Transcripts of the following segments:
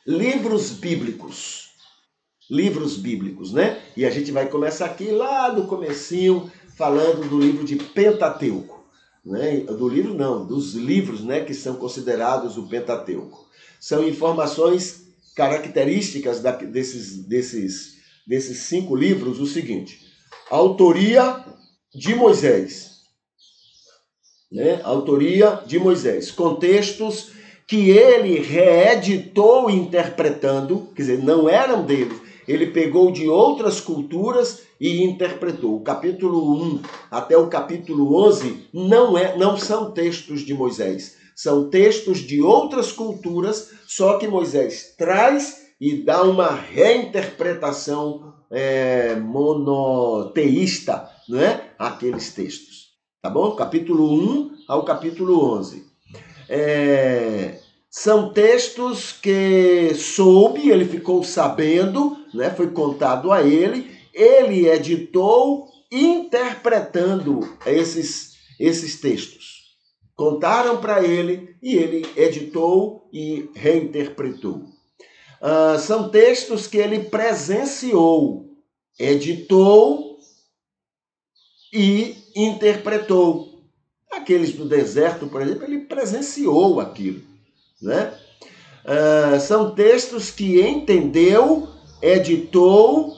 livros bíblicos. Livros bíblicos, né? E a gente vai começar aqui lá no comecinho, falando do livro de Pentateuco. Né? Do livro não, dos livros, né, que são considerados o Pentateuco. São informações características desses 5 livros, o seguinte: autoria de Moisés. Né? Autoria de Moisés. Contextos que ele reeditou interpretando, quer dizer, não eram dele. Ele pegou de outras culturas e interpretou. O capítulo 1 até o capítulo 11 não são textos de Moisés. São textos de outras culturas, só que Moisés traz e dá uma reinterpretação monoteísta, não é? Aqueles textos. Tá bom? Capítulo 1 ao capítulo 11. São textos que ele ficou sabendo, né? Foi contado a ele editou interpretando esses textos. Contaram para ele e ele editou e reinterpretou. São textos que ele presenciou, editou e interpretou. Aqueles do deserto, por exemplo, ele presenciou aquilo, né? São textos que entendeu, editou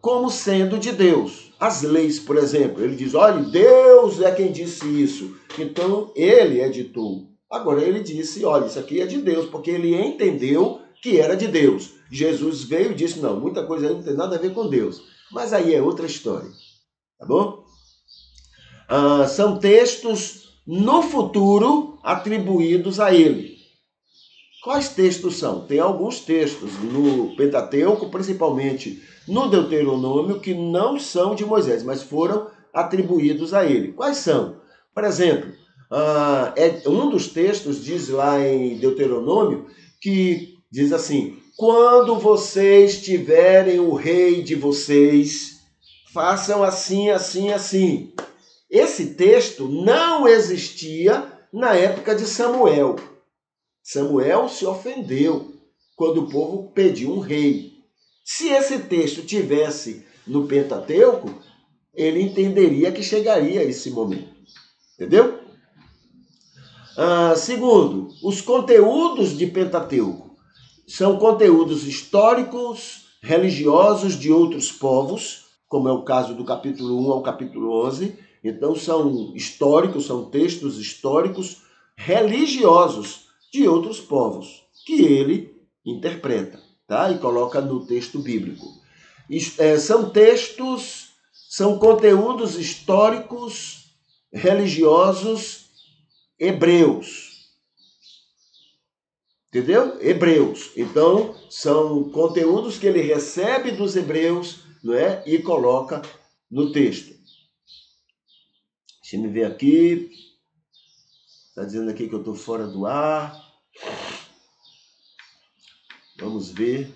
como sendo de Deus. As leis, por exemplo, ele diz, olha, Deus é quem disse isso. Então, ele editou. Agora, ele disse, olha, isso aqui é de Deus, porque ele entendeu que era de Deus. Jesus veio e disse, não, muita coisa aí não tem nada a ver com Deus. Mas aí é outra história, tá bom? São textos no futuro atribuídos a ele. Quais textos são? Tem alguns textos no Pentateuco, principalmente no Deuteronômio, que não são de Moisés, mas foram atribuídos a ele. Quais são? Por exemplo, um dos textos diz lá em Deuteronômio, que diz assim, quando vocês tiverem o rei de vocês, façam assim, assim, assim. Esse texto não existia na época de Samuel. Samuel se ofendeu quando o povo pediu um rei. Se esse texto tivesse no Pentateuco, ele entenderia que chegaria a esse momento. Entendeu? Segundo, os conteúdos de Pentateuco são conteúdos históricos, religiosos de outros povos, como é o caso do capítulo 1 ao capítulo 11. Então, são históricos, são textos históricos religiosos de outros povos, que ele interpreta, tá? E coloca no texto bíblico. São conteúdos históricos, religiosos, hebreus. Entendeu? Hebreus. Então, são conteúdos que ele recebe dos hebreus, não é? E coloca no texto. Deixa eu ver aqui. Está dizendo aqui que eu estou fora do ar. Vamos ver.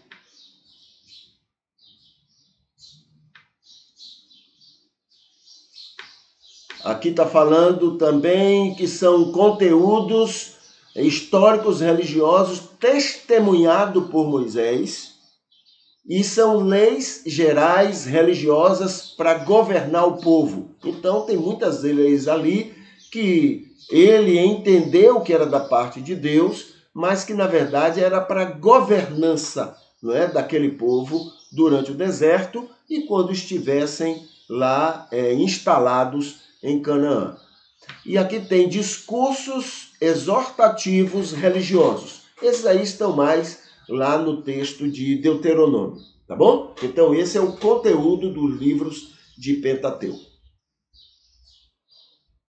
Aqui está falando também que são conteúdos históricos religiosos testemunhados por Moisés e são leis gerais religiosas para governar o povo. Então tem muitas leis ali que ele entendeu que era da parte de Deus, mas que na verdade era para governança, não é, daquele povo durante o deserto e quando estivessem lá instalados em Canaã. E aqui tem discursos exortativos religiosos. Esses aí estão mais lá no texto de Deuteronômio, tá bom? Então esse é o conteúdo dos livros de Pentateuco.